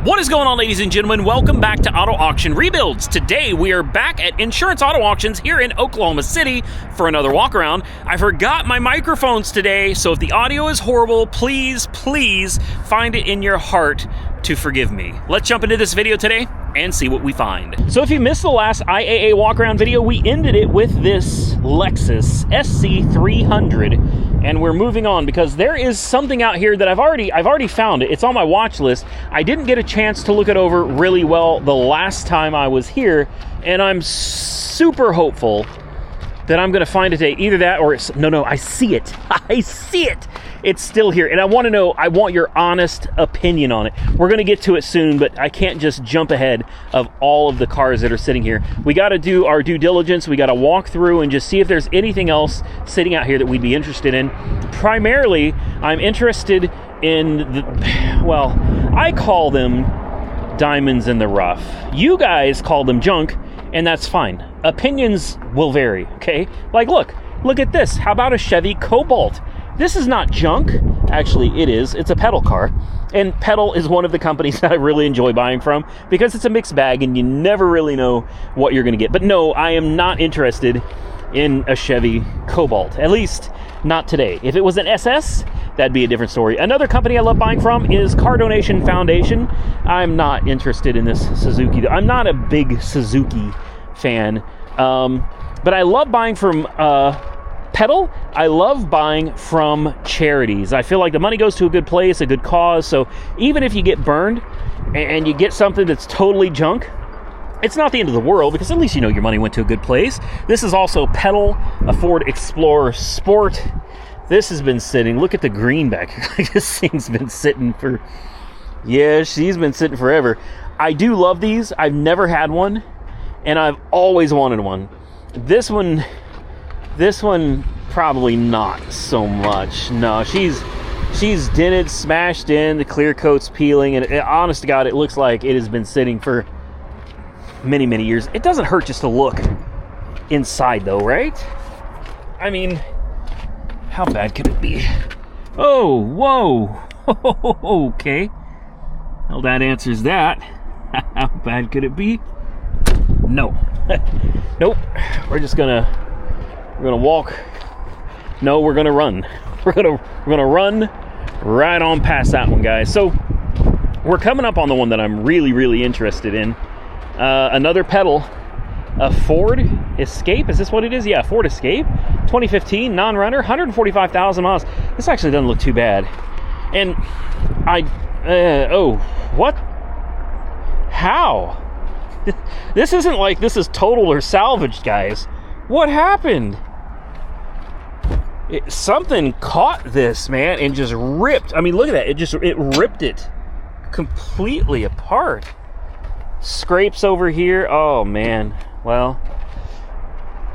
What is going on, ladies and gentlemen? Welcome back to Auto Auction Rebuilds. Today we are back at Insurance Auto Auctions here in Oklahoma City for another walk around. I forgot my microphones today, so if the audio is horrible, please find it in your heart to forgive me. Let's jump into this video today and see what we find. So if you missed the last IAA walk around video, we ended it with this Lexus SC300, and we're moving on because there is something out here that I've already found it. It's on my watch list. I didn't get a chance to look it over really well the last time I was here, and I'm super hopeful that I'm gonna find it today. Either that or it's, no, I see it. I see it. It's still here, and I want your honest opinion on it. We're gonna get to it soon, but I can't just jump ahead of all of the cars that are sitting here. We gotta do our due diligence. We gotta walk through and just see if there's anything else sitting out here that we'd be interested in. Primarily, I'm interested in I call them diamonds in the rough. You guys call them junk, and that's fine. Opinions will vary, okay? Like, look at this. How about a Chevy Cobalt? This is not junk. Actually, it is. It's a pedal car. And Pedal is one of the companies that I really enjoy buying from because it's a mixed bag and you never really know what you're going to get. But no, I am not interested in a Chevy Cobalt. At least not today. If it was an SS, that'd be a different story. Another company I love buying from is Car Donation Foundation. I'm not interested in this Suzuki. I'm not a big Suzuki fan. But I love buying from Pedal. I love buying from charities. I feel like the money goes to a good place, a good cause. So even if you get burned and you get something that's totally junk, it's not the end of the world because at least you know your money went to a good place. This is also Pedal, a Ford Explorer Sport. This has been sitting. Look at the greenback. This thing's been sitting for, yeah, she's been sitting forever. I do love these. I've never had one, and I've always wanted one. This one probably not so much. No, she's dented, smashed in, the clear coat's peeling, and honest to God, it looks like it has been sitting for many years. It doesn't hurt just to look inside though, right? I mean, how bad could it be? Oh, whoa. Okay. Well, that answers that. How bad could it be? No. Nope. We're gonna walk. No, we're gonna run. We're gonna run right on past that one, guys. So we're coming up on the one that I'm really interested in. Another Pedal, a Ford Escape. Is this what it is? Yeah, Ford Escape, 2015, non-runner, 145,000 miles. This actually doesn't look too bad. And what? How? This isn't like this is total or salvaged, guys. What happened? Something caught this, man, and just ripped. I mean, look at that. It ripped it completely apart. Scrapes over here. Oh, man. Well,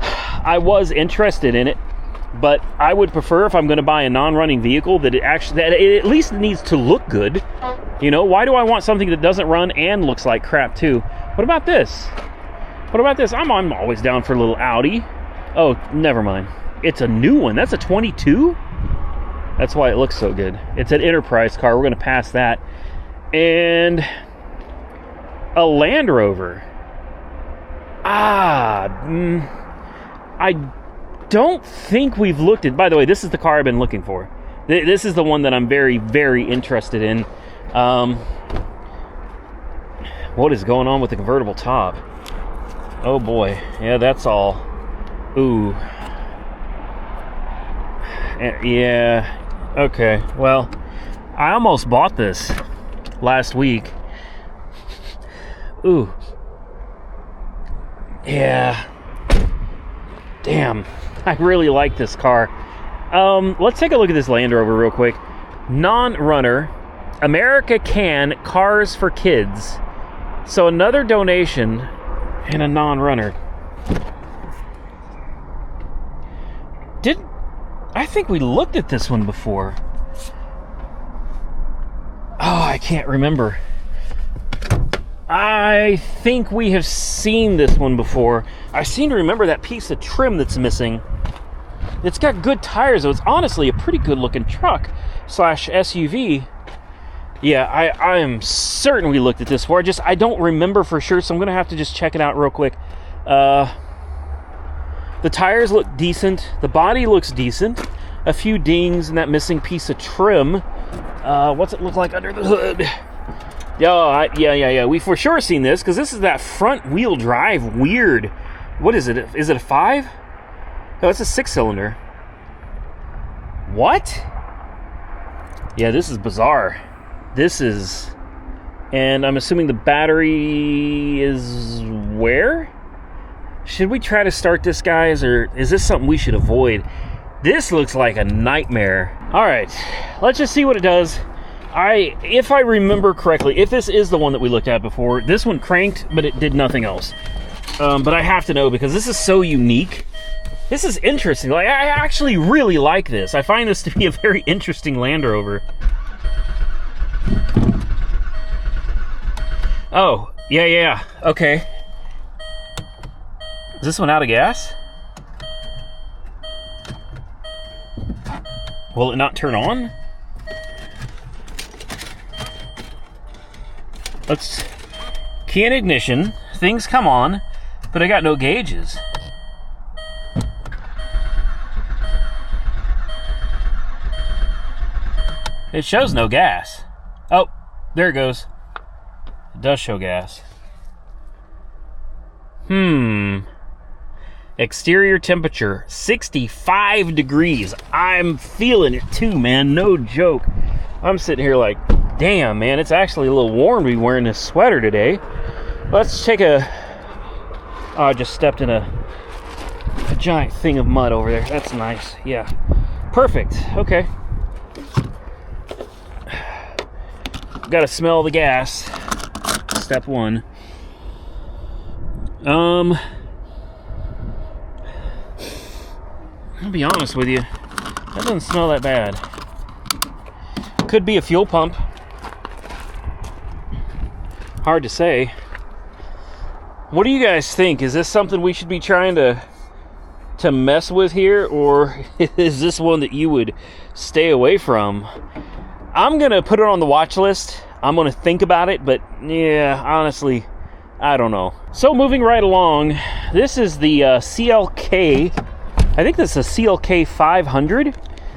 I was interested in it, but I would prefer, if I'm going to buy a non-running vehicle, that it at least needs to look good. You know, why do I want something that doesn't run and looks like crap too? What about this? What about this? I'm always down for a little Audi. Oh, never mind. It's a new one. That's a 22? That's why it looks so good. It's an Enterprise car. We're going to pass that. And a Land Rover. I don't think we've looked at... By the way, this is the car I've been looking for. This is the one that I'm very interested in. What is going on with the convertible top? Oh boy. Yeah, that's all. Ooh. Yeah. Okay. Well, I almost bought this last week. Ooh. Yeah. Damn. I really like this car. Let's take a look at this Land Rover real quick. Non-runner. America Can Cars for Kids. So another donation and a non-runner. I think we looked at this one before. Oh, I can't remember. I think we have seen this one before. I seem to remember that piece of trim that's missing. It's got good tires, though. It's honestly a pretty good looking truck / SUV. Yeah, I am certain we looked at this before. I don't remember for sure, so I'm going to have to just check it out real quick. The tires look decent. The body looks decent. A few dings and that missing piece of trim. What's it look like under the hood? Yeah. We've for sure seen this, because this is that front wheel drive weird. What is it? Is it a 5? Oh, it's a 6-cylinder. What? Yeah, this is bizarre. And I'm assuming the battery is where? Should we try to start this, guys, or is this something we should avoid? This looks like a nightmare. All right, let's just see what it does. If I remember correctly, if this is the one that we looked at before, this one cranked, but it did nothing else. But I have to know, because this is so unique. This is interesting. Like, I actually really like this. I find this to be a very interesting Land Rover. Oh, yeah. Okay. Is this one out of gas? Will it not turn on? Let's key in ignition. Things come on, but I got no gauges. It shows no gas. Oh, there it goes. It does show gas. Exterior temperature, 65 degrees. I'm feeling it too, man. No joke. I'm sitting here like, damn, man, it's actually a little warm to be wearing this sweater today. Let's take a... Oh, I just stepped in a giant thing of mud over there. That's nice. Yeah. Perfect. Okay. Gotta smell the gas. Step one. I'll be honest with you. That doesn't smell that bad. Could be a fuel pump. Hard to say. What do you guys think? Is this something we should be trying to mess with here, or is this one that you would stay away from? I'm gonna put it on the watch list. I'm gonna think about it, but yeah, honestly, I don't know. So moving right along, this is the CLK. I think this is a CLK 500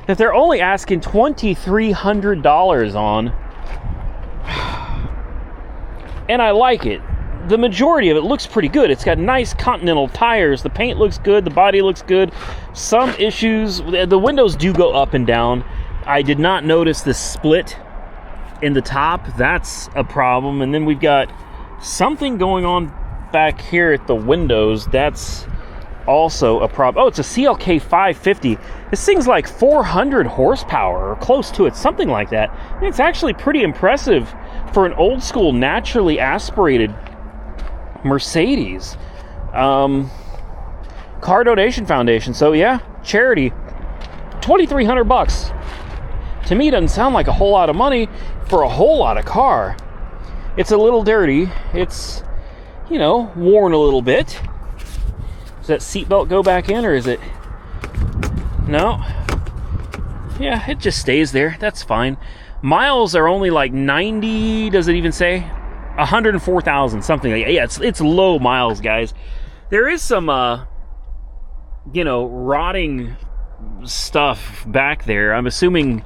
that they're only asking $2,300 on. And I like it. The majority of it looks pretty good. It's got nice Continental tires. The paint looks good. The body looks good. Some issues. The windows do go up and down. I did not notice the split in the top. That's a problem. And then we've got something going on back here at the windows. That's also a problem. Oh, it's a CLK 550. This thing's like 400 horsepower or close to it, something like that. And it's actually pretty impressive for an old school naturally aspirated Mercedes. Car Donation Foundation. So yeah, charity. $2,300. To me, doesn't sound like a whole lot of money for a whole lot of car. It's a little dirty. It's, you know, worn a little bit. Does that seatbelt go back in, or is it? No. Yeah, it just stays there. That's fine. Miles are only like 90. Does it even say 104,000? Something like that. Yeah, it's low miles, guys. There is some, rotting stuff back there. I'm assuming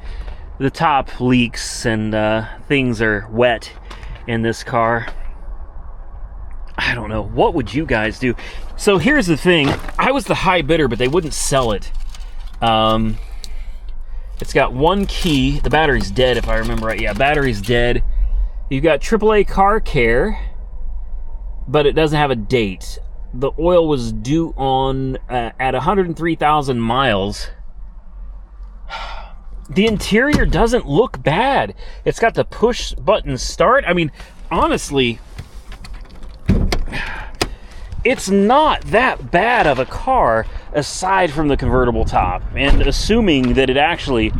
the top leaks and things are wet in this car. I don't know. What would you guys do? So here's the thing. I was the high bidder, but they wouldn't sell it. It's got one key. The battery's dead, if I remember right. Yeah, battery's dead. You've got AAA car care, but it doesn't have a date. The oil was due on at 103,000 miles. The interior doesn't look bad. It's got the push button start. I mean, honestly, it's not that bad of a car aside from the convertible top, and assuming that it actually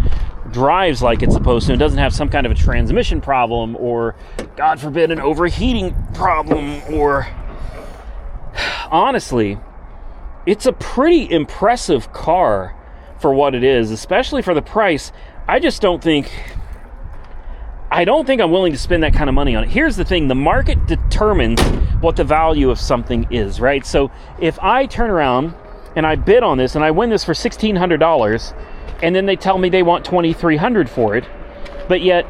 drives like it's supposed to and doesn't have some kind of a transmission problem, or God forbid an overheating problem, or honestly, it's a pretty impressive car for what it is, especially for the price. I just don't think I don't think I'm willing to spend that kind of money on it. Here's the thing. The market determines what the value of something is, right? So if I turn around and I bid on this and I win this for $1,600 and then they tell me they want $2,300 for it, but yet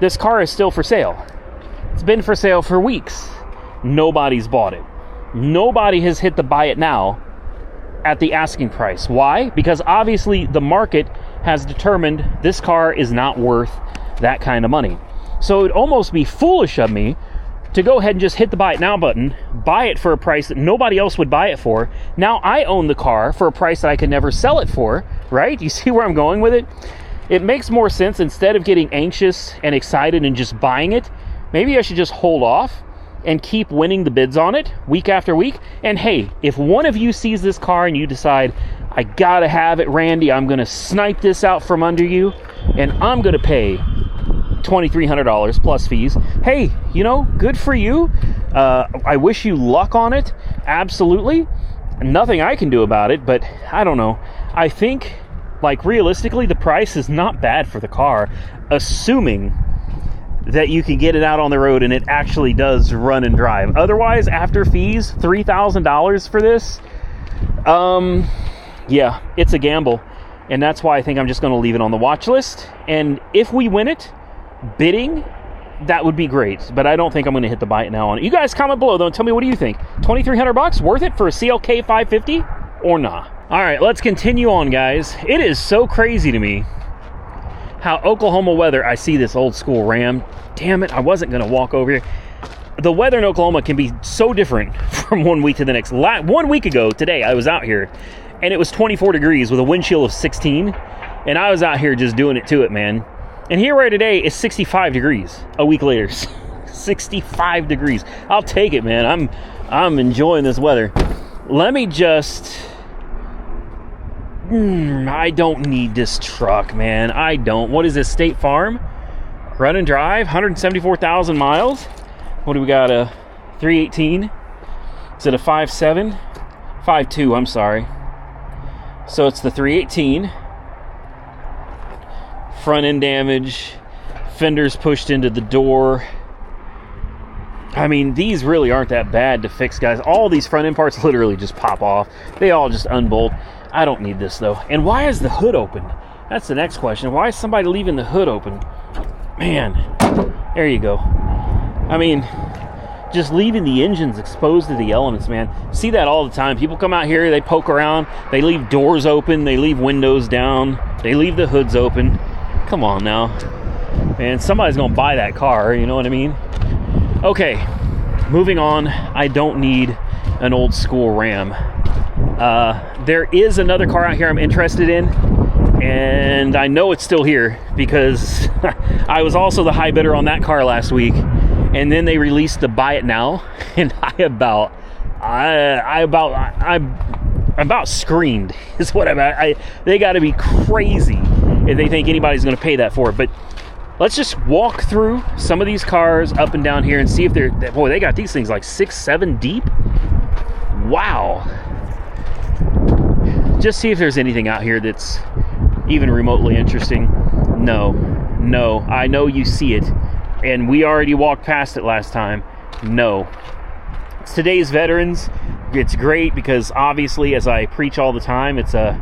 this car is still for sale. It's been for sale for weeks. Nobody's bought it. Nobody has hit the buy it now at the asking price. Why? Because obviously the market has determined this car is not worth that kind of money. So it would almost be foolish of me to go ahead and just hit the buy it now button, buy it for a price that nobody else would buy it for. Now I own the car for a price that I could never sell it for, right? You see where I'm going with it? It makes more sense, instead of getting anxious and excited and just buying it, maybe I should just hold off and keep winning the bids on it week after week. And hey, if one of you sees this car and you decide, I gotta have it, Randy, I'm gonna snipe this out from under you and I'm gonna pay $2,300 plus fees, hey, you know, good for you. I wish you luck on it. Absolutely. Nothing I can do about it, but I don't know. I think, like, realistically, the price is not bad for the car, assuming that you can get it out on the road and it actually does run and drive. Otherwise, after fees, $3,000 for this, yeah, it's a gamble. And that's why I think I'm just going to leave it on the watch list. And if we win it, bidding, that would be great. But I don't think I'm going to hit the buy it now on it. You guys comment below, though, and tell me, what do you think? $2,300 worth it for a CLK 550 or not? All right, let's continue on, guys. It is so crazy to me how Oklahoma weather, I see this old school Ram. Damn it, I wasn't going to walk over here. The weather in Oklahoma can be so different from one week to the next. 1 week ago, today, I was out here, and it was 24 degrees with a wind chill of 16, and I was out here just doing it to it, man. And here right today is 65 degrees a week later. 65 degrees. I'll take it, man. I'm enjoying this weather. Let me just... I don't need this truck, man. I don't. What is this, State Farm? Run and drive, 174,000 miles. What do we got, a 318? Is it a 5.7? 5.2, I'm sorry. So it's the 318. Front end damage, fenders pushed into the door. I mean, these really aren't that bad to fix, guys. All these front end parts literally just pop off. They all just unbolt. I don't need this, though. And why is the hood open? That's the next question. Why is somebody leaving the hood open? Man, there you go. I mean, just leaving the engines exposed to the elements, man. See that all the time. People come out here, they poke around, they leave doors open, they leave windows down, they leave the hoods open. Come on now. Man, somebody's gonna buy that car, you know what I mean? Okay, moving on. I don't need an old school Ram. There is another car out here I'm interested in, and I know it's still here because I was also the high bidder on that car last week, and then they released the buy it now, and I about screamed is what they got to be crazy if they think anybody's going to pay that for it. But let's just walk through some of these cars up and down here and see if boy, they got these things like 6-7 deep. Wow. Just see if there's anything out here that's even remotely interesting. No, I know you see it, and we already walked past it last time. No. It's today's veterans. It's great because obviously, as I preach all the time, it's a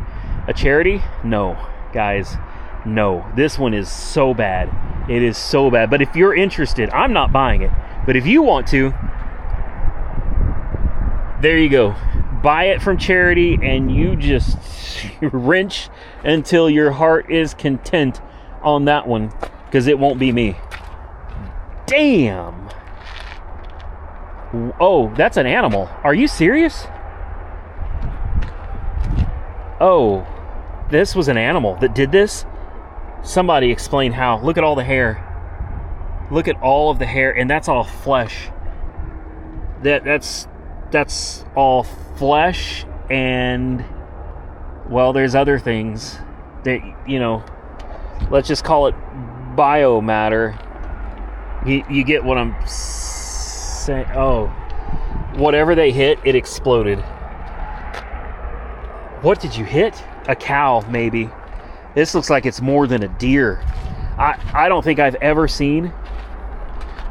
charity. No, guys, no. This one is so bad. It is so bad. But if you're interested, I'm not buying it. But if you want to, there you go. Buy it from charity, and you just wrench until your heart is content on that one, because it won't be me. Damn. Oh, that's an animal. Are you serious? Oh, this was an animal that did this? Somebody explain how. Look at all the hair. Look at all of the hair, and that's all flesh. That's all flesh, and, well, there's other things that, you know, let's just call it biomatter. You get what I'm saying? Oh, whatever they hit, it exploded. What did you hit? A cow, maybe. This looks like it's more than a deer. I don't think I've ever seen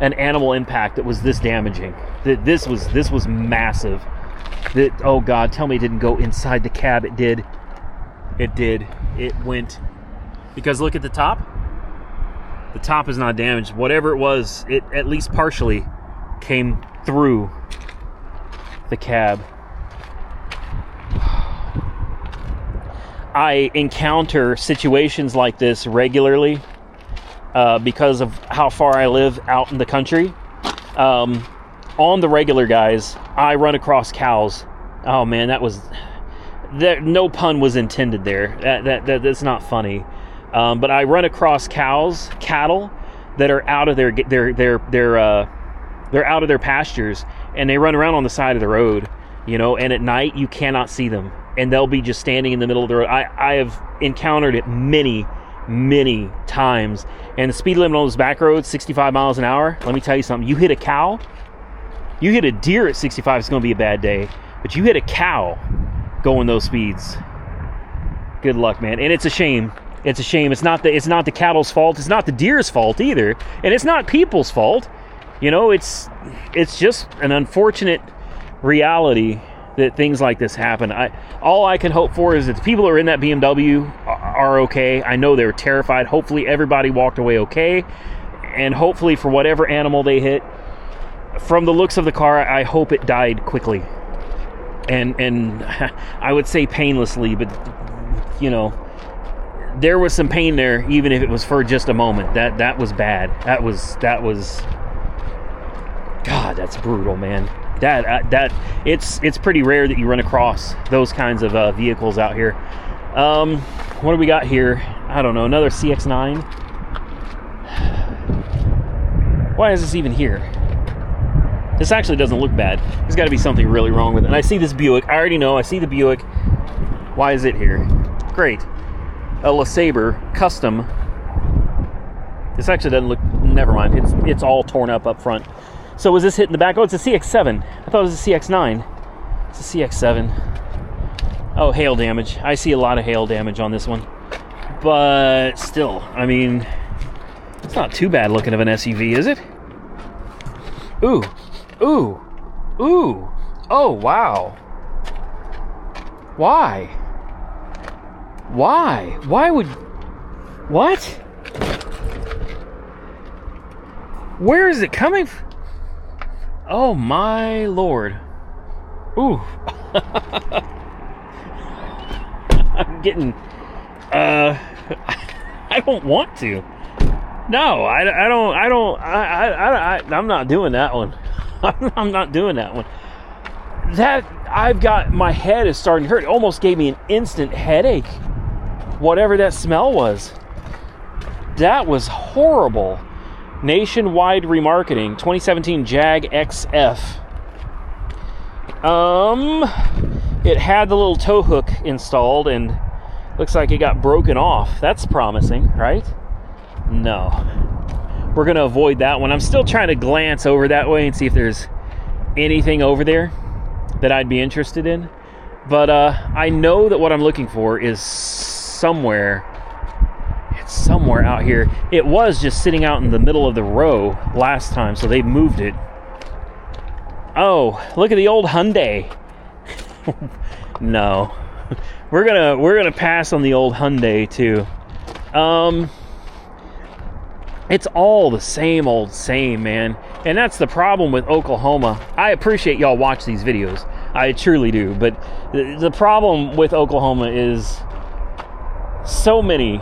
an animal impact that was this damaging. That this was massive. That, oh God, tell me it didn't go inside the cab. It did. It did. It went. Because look at the top. The top is not damaged. Whatever it was, it at least partially came through the cab. I encounter situations like this regularly because of how far I live out in the country. On the regular, guys, I run across cows. Oh man, no pun was intended there. That's not funny. But I run across cattle that are out of they're out of their pastures, and they run around on the side of the road, you know, and at night you cannot see them, and they'll be just standing in the middle of the road. I have encountered it many times, and the speed limit on those back roads, 65 miles an hour. Let me tell you something. You hit a cow, you hit a deer at 65, it's going to be a bad day, but you hit a cow going those speeds, good luck, man. And it's a shame. It's a shame. It's not the cattle's fault. It's not the deer's fault either, and it's not people's fault. You know, it's just an unfortunate reality that things like this happen. All I can hope for is that the people who are in that BMW are okay. I know they were terrified. Hopefully everybody walked away okay, and hopefully for whatever animal they hit, from the looks of the car, I hope it died quickly, and I would say painlessly, but you know, there was some pain there, even if it was for just a moment. That was bad. That was God, that's brutal, man. That it's pretty rare that you run across those kinds of vehicles out here. What do we got here? I don't know, another CX-9. Why is this even here? This actually doesn't look bad. There's got to be something really wrong with it. And I see this Buick. I already know. I see the Buick. Why is it here? Great. A LeSabre Custom. This actually doesn't look... Never mind. It's all torn up front. So was this hitting the back? Oh, it's a CX-7. I thought it was a CX-9. It's a CX-7. Oh, hail damage. I see a lot of hail damage on this one. But still, I mean, it's not too bad looking of an SUV, is it? Ooh. Ooh. Ooh. Oh, wow. Why? Why? Why would... What? Where is it coming from? Oh my lord. Ooh. I'm getting... I don't want to. No, I'm not doing that one. I'm not doing that one. My head is starting to hurt. It almost gave me an instant headache. Whatever that smell was. That was horrible. Nationwide remarketing, 2017 Jag XF. It had the little tow hook installed and looks like it got broken off. That's promising, right? No. We're going to avoid that one. I'm still trying to glance over that way and see if there's anything over there that I'd be interested in. But I know that what I'm looking for is somewhere. It's somewhere out here. It was just sitting out in the middle of the row last time, so they moved it. Oh, look at the old Hyundai. No. We're gonna pass on the old Hyundai too. It's all the same old same, man. And that's the problem with Oklahoma. I appreciate y'all watch these videos. I truly do. But the problem with Oklahoma is so many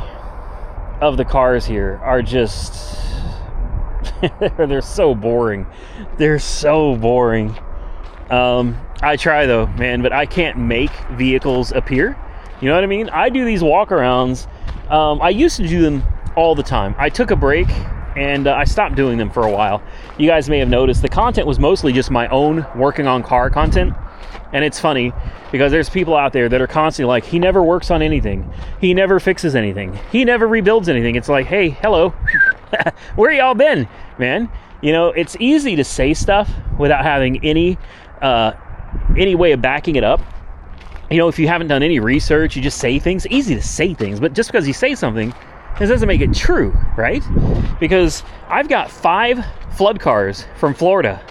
of the cars here are just... they're so boring. They're so boring. I try though, man, but I can't make vehicles appear. You know what I mean? I do these walkarounds. I used to do them all the time. I took a break and I stopped doing them for a while. You guys may have noticed the content was mostly just my own working on car content. And it's funny because there's people out there that are constantly like, he never works on anything. He never fixes anything. He never rebuilds anything. It's like, hey, hello. Where y'all been, man? You know, it's easy to say stuff without having any way of backing it up. You know, if you haven't done any research, you just say things. Easy to say things, but just because you say something this doesn't make it true, right? Because I've got 5 flood cars from Florida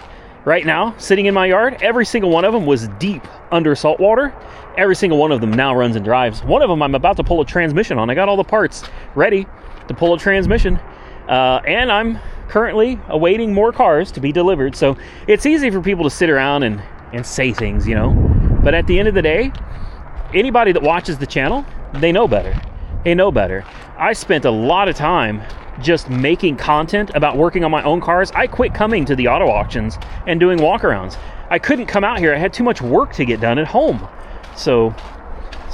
right now sitting in my yard. Every single one of them was deep under salt water. Every single one of them now runs and drives. One of them I'm about to pull a transmission on. I got all the parts ready to pull a transmission. And I'm currently awaiting more cars to be delivered. So it's easy for people to sit around and say things, you know. But at the end of the day, anybody that watches the channel, they know better. They know better. I spent a lot of time just making content about working on my own cars. I quit coming to the auto auctions and doing walkarounds. I couldn't come out here. I had too much work to get done at home. So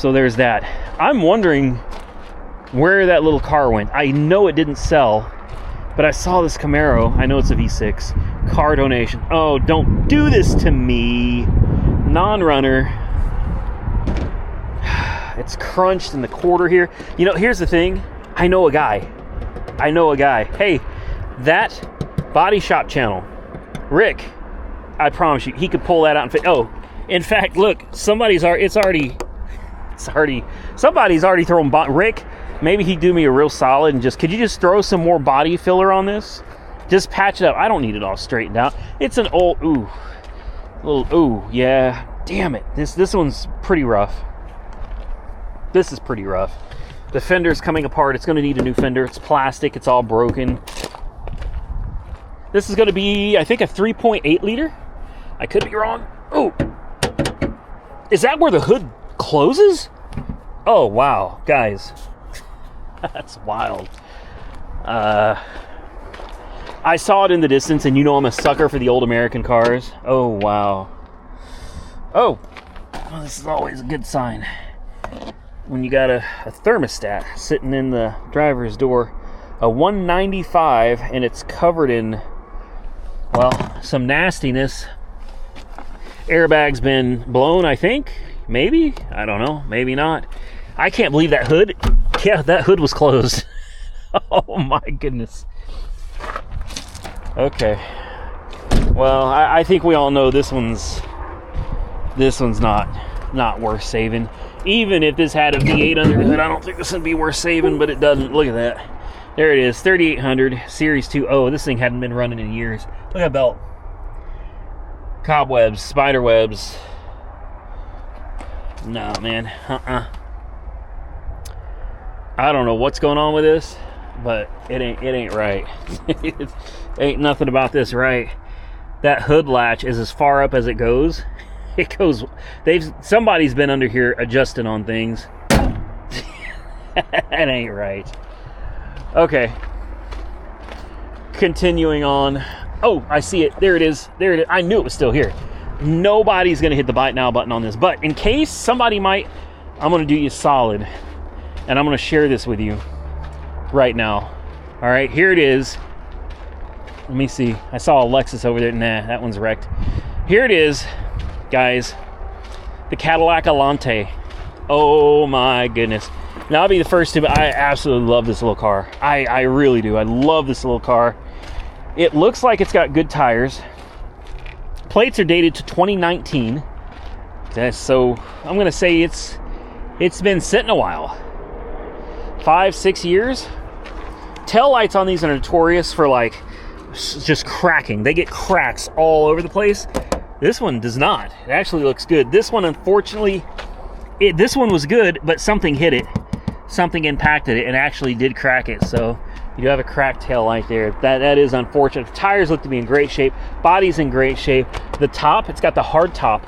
there's that. I'm wondering where that little car went. I know it didn't sell, but I saw this Camaro. I know it's a V6. Car donation. Oh, don't do this to me. Non-runner. It's crunched in the quarter here. You know, here's the thing. I know a guy. Hey, that body shop channel, Rick, I promise you, he could pull that out and fit. Oh, in fact, look, somebody's already throwing Rick, maybe he'd do me a real solid and could you just throw some more body filler on this? Just patch it up. I don't need it all straightened out. It's an old, yeah, damn it. This one's pretty rough. This is pretty rough. The fender's coming apart. It's going to need a new fender. It's plastic. It's all broken. This is going to be, I think, a 3.8 liter. I could be wrong. Oh, is that where the hood closes? Oh, wow. Guys, that's wild. I saw it in the distance, and you know I'm a sucker for the old American cars. Oh, wow. Oh, well, this is always a good sign when you got a thermostat sitting in the driver's door, a 195, and it's covered in, well, some nastiness. Airbag's been blown, I think. Maybe. I don't know. Maybe not. I can't believe that hood. Yeah, that hood was closed. Oh my goodness. Okay. Well, I think we all know this one's not worth saving. Even if this had a V8 under the hood, I don't think this would be worth saving, but it doesn't. Look at that. There it is, 3800 Series 2. Oh, this thing hadn't been running in years. Look at that belt. Cobwebs, spider webs. No, man. I don't know what's going on with this, but it ain't right. It ain't nothing about this right. That hood latch is as far up as it goes. It goes. Somebody's been under here adjusting on things. That ain't right. Okay. Continuing on. Oh, I see it. There it is. There it is. I knew it was still here. Nobody's gonna hit the Buy Now button on this, but in case somebody might, I'm gonna do you solid, and I'm gonna share this with you right now. All right, here it is. Let me see. I saw a Lexus over there. Nah, that one's wrecked. Here it is. Guys, the Cadillac Alante. Oh my goodness. Now I'll be the first to, but I absolutely love this little car. I really do. I love this little car. It looks like it's got good tires. Plates are dated to 2019. So I'm gonna say it's been sitting a while. 5-6 years. Tail lights on these are notorious for like just cracking. They get cracks all over the place. This one does not. It actually looks good. This one, unfortunately, this one was good, but something hit it. Something impacted it and actually did crack it. So you do have a cracked tail light there. That is unfortunate. The tires look to be in great shape. Body's in great shape. The top, it's got the hard top.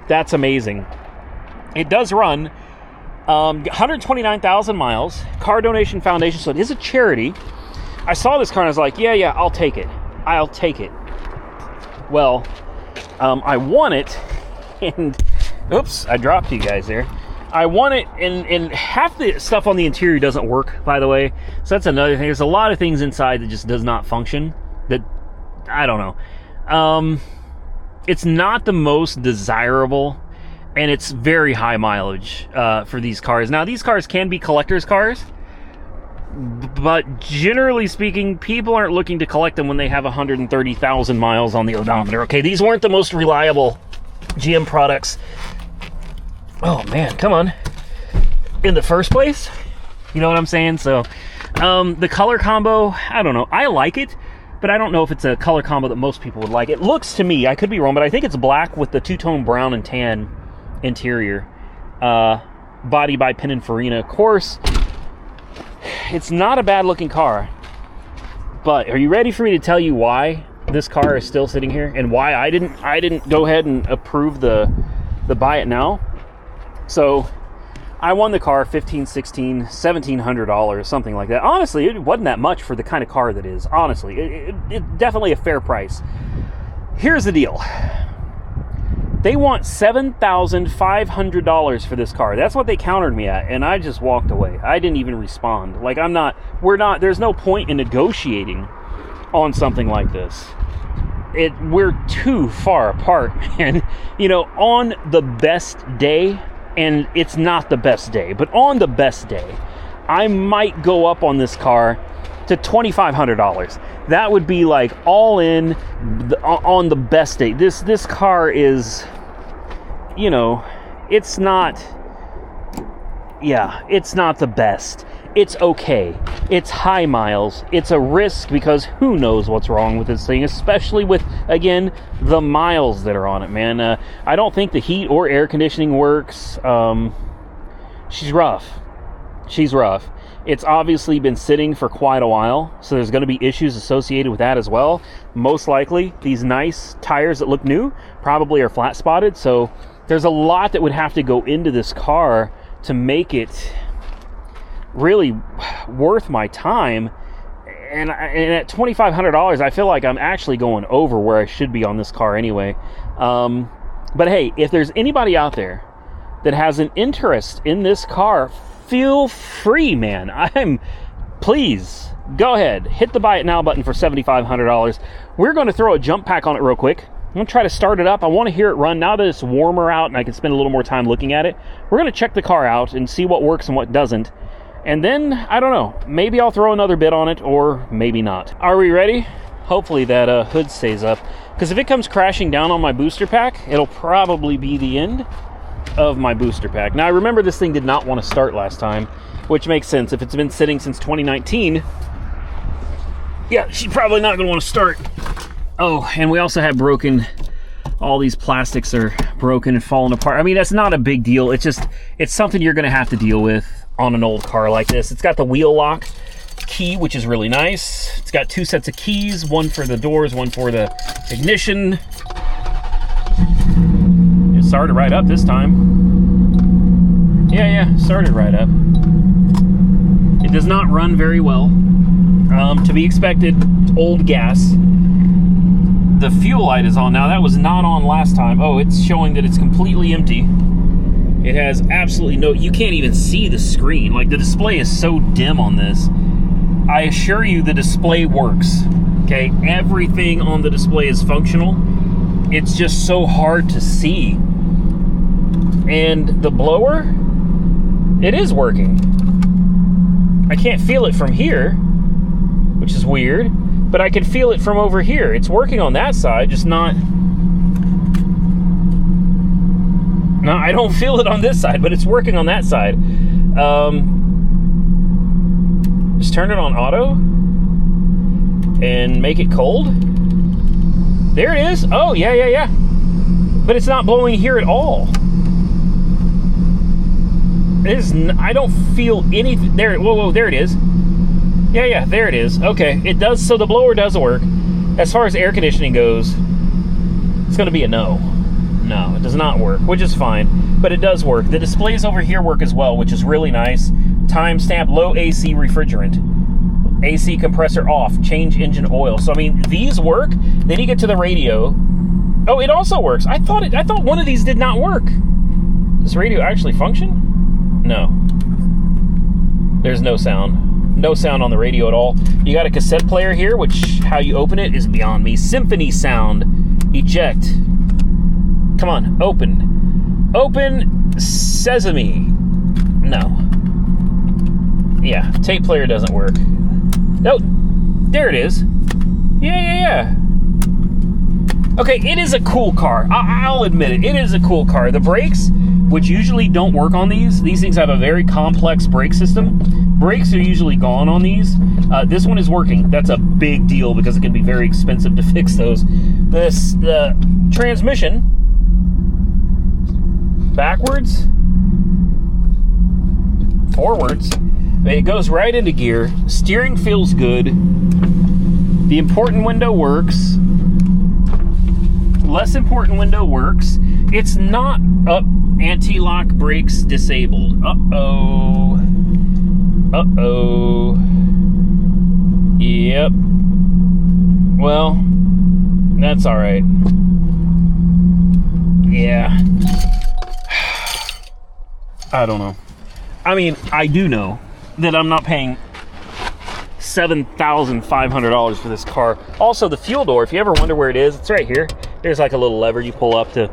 That's amazing. It does run 129,000 miles. Car Donation Foundation, so it is a charity. I saw this car and I was like, yeah, I'll take it. I'll take it. Well, I won it, and oops, I dropped you guys there. I won it, and half the stuff on the interior doesn't work, by the way. So that's another thing. There's a lot of things inside that just does not function. That, I don't know. It's not the most desirable, and it's very high mileage for these cars. Now, these cars can be collector's cars, but generally speaking, people aren't looking to collect them when they have 130,000 miles on the odometer. Okay, these weren't the most reliable GM products. Oh man, come on. In the first place, you know what I'm saying? So The color combo, I don't know. I like it, but I don't know if it's a color combo that most people would like. It looks to me, I could be wrong, but I think it's black with the two-tone brown and tan interior. Body by Pininfarina. Of course, it's not a bad-looking car. But are you ready for me to tell you why this car is still sitting here and why I didn't go ahead and approve the buy it now? So I won the car $1,500, $1,600, $1,700, something like that. Honestly, it wasn't that much for the kind of car that is. Honestly, it's definitely a fair price. Here's the deal. They want $7,500 for this car. That's what they countered me at, and I just walked away. I didn't even respond. Like, there's no point in negotiating on something like this. We're too far apart, man. You know, on the best day, and it's not the best day, but on the best day, I might go up on this car to $2,500. That would be like all in on the best day. This car is, you know, it's not the best. It's okay. It's high miles. It's a risk because who knows what's wrong with this thing, especially with, again, the miles that are on it, man. I don't think the heat or air conditioning works. She's rough. It's obviously been sitting for quite a while, so there's going to be issues associated with that as well. Most likely, these nice tires that look new probably are flat spotted, so there's a lot that would have to go into this car to make it really worth my time. And at $2,500, I feel like I'm actually going over where I should be on this car anyway. But hey, if there's anybody out there that has an interest in this car, feel free, man. Please go ahead, hit the buy it now button for $7,500. We're going to throw a jump pack on it real quick. I'm going to try to start it up. I want to hear it run now that it's warmer out and I can spend a little more time looking at it. We're going to check the car out and see what works and what doesn't. And then, I don't know, maybe I'll throw another bid on it or maybe not. Are we ready? Hopefully that hood stays up. Because if it comes crashing down on my booster pack, it'll probably be the end of my booster pack. Now, I remember this thing did not want to start last time, which makes sense. If it's been sitting since 2019, yeah, she's probably not going to want to start. Oh, and we also have broken, all these plastics are broken and falling apart. I mean, that's not a big deal. It's something you're going to have to deal with on an old car like this. It's got the wheel lock key, which is really nice. It's got two sets of keys, one for the doors, one for the ignition. It started right up this time. Yeah, started right up. It does not run very well. To be expected, old gas. The fuel light is on now. That was not on last time. Oh, it's showing that it's completely empty. It has absolutely no, you can't even see the screen. Like, the display is so dim on this. I assure you the display works. Okay, everything on the display is functional. It's just so hard to see. And the blower, it is working. I can't feel it from here, which is weird, but I can feel it from over here. It's working on that side, just not... No, I don't feel it on this side, but it's working on that side. Just turn it on auto and make it cold. There it is. Oh, yeah. But it's not blowing here at all. I don't feel anything. There, whoa, there it is. Yeah, there it is. Okay, it does, so the blower does work. As far as air conditioning goes, it's going to be a no. No, it does not work, which is fine, but it does work. The displays over here work as well, which is really nice. Timestamp, low AC refrigerant. AC compressor off, change engine oil. So, I mean, these work. Then you get to the radio. Oh, it also works. I thought one of these did not work. Does radio actually function? No. There's no sound. No sound on the radio at all. You got a cassette player here, which how you open it is beyond me. Symphony sound. Eject. Come on, open. Open Sesame. No. Yeah, tape player doesn't work. Oh, there it is. Yeah. Okay, it is a cool car. I'll admit it. It is a cool car. The brakes, which usually don't work on these. These things have a very complex brake system. Brakes are usually gone on these. This one is working. That's a big deal because it can be very expensive to fix those. The transmission, backwards, forwards, it goes right into gear. Steering feels good. The important window works. Less important window works. It's not up. Anti-lock brakes disabled. Uh-oh. Uh-oh. Yep. Well, that's all right. Yeah. I don't know. I mean, I do know that I'm not paying $7,500 for this car. Also, the fuel door, if you ever wonder where it is, it's right here. There's like a little lever you pull up to.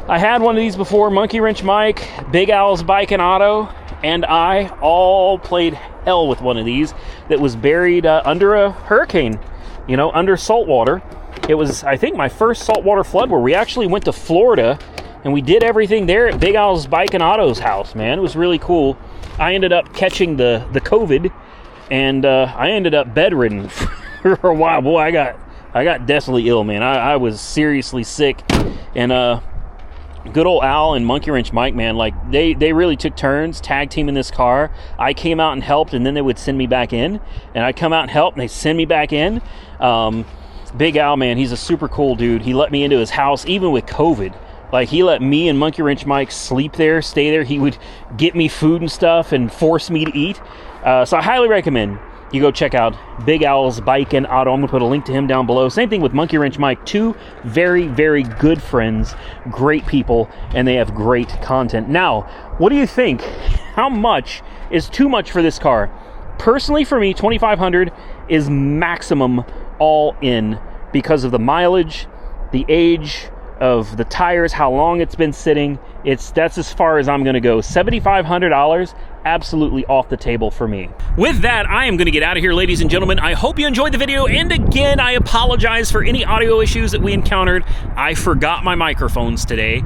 I had one of these before. Monkey Wrench Mike, Big Al's Bike and Auto, and I all played hell with one of these that was buried under a hurricane, you know, under salt water. It was, I think, my first saltwater flood where we actually went to Florida and we did everything there at Big Al's Bike and Auto's house, man. It was really cool. I ended up catching the COVID, and I ended up bedridden for a while. Boy, I got deathly ill, man. I was seriously sick, and good old Al and Monkey Wrench Mike, man, like they really took turns tag teaming this car. I came out and helped, and then they would send me back in, and I'd come out and help, and they send me back in. Big Al, man, he's a super cool dude. He let me into his house even with COVID. Like, he let me and Monkey Wrench Mike sleep there, stay there. He would get me food and stuff and force me to eat. So I highly recommend you go check out Big Al's Bike and Auto. I'm going to put a link to him down below. Same thing with Monkey Wrench Mike. Two very, very good friends, great people, and they have great content. Now, what do you think? How much is too much for this car? Personally, for me, $2,500 is maximum all in because of the mileage, the age of the tires, how long it's been sitting. That's as far as I'm going to go. $7,500, absolutely off the table for me. With that, I am going to get out of here, ladies and gentlemen. I hope you enjoyed the video, and again, I apologize for any audio issues that we encountered. I forgot my microphones today,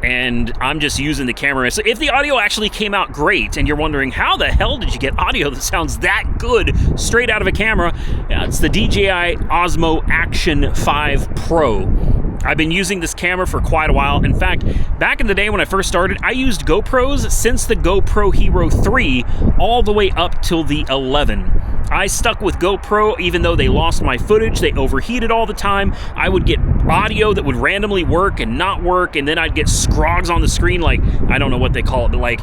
and I'm just using the camera. So if the audio actually came out great, and you're wondering, how the hell did you get audio that sounds that good straight out of a camera? Yeah, it's the DJI Osmo Action 5 Pro. I've been using this camera for quite a while. In fact, back in the day when I first started, I used GoPros since the GoPro Hero 3 all the way up till the 11. I stuck with GoPro even though they lost my footage. They overheated all the time. I would get audio that would randomly work and not work, and then I'd get scrogs on the screen, like, I don't know what they call it, but like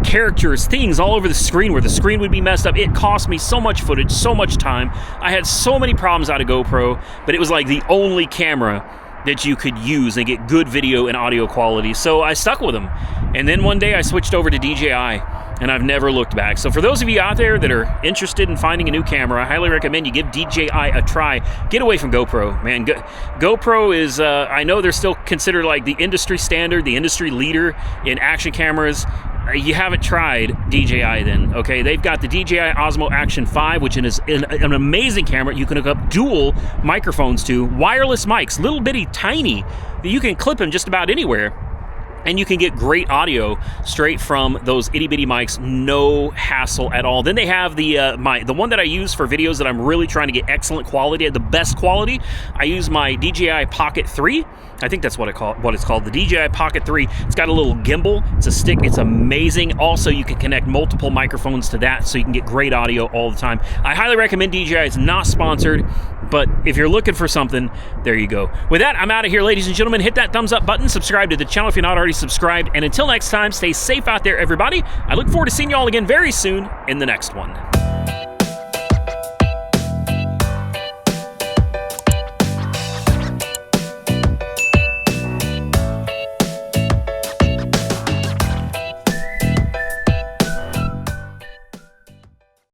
characters, things all over the screen where the screen would be messed up. It cost me so much footage, so much time. I had so many problems out of GoPro, but it was like the only camera that you could use and get good video and audio quality. So I stuck with them. And then one day I switched over to DJI, and I've never looked back. So for those of you out there that are interested in finding a new camera, I highly recommend you give DJI a try. Get away from GoPro, man. GoPro is, I know they're still considered like the industry standard, the industry leader in action cameras. You haven't tried DJI then, okay? They've got the DJI Osmo Action 5, which is an amazing camera. You can hook up dual microphones to, wireless mics, little bitty tiny, that you can clip them just about anywhere. And you can get great audio straight from those itty-bitty mics, no hassle at all. Then they have the one that I use for videos that I'm really trying to get excellent quality, the best quality. I use my DJI Pocket 3. I think that's what it's called, the DJI Pocket 3. It's got a little gimbal. It's a stick. It's amazing. Also, you can connect multiple microphones to that, so you can get great audio all the time. I highly recommend DJI. It's not sponsored, but if you're looking for something, there you go. With that, I'm out of here, ladies and gentlemen. Hit that thumbs up button. Subscribe to the channel if you're not already subscribed. And until next time, stay safe out there, everybody. I look forward to seeing you all again very soon in the next one.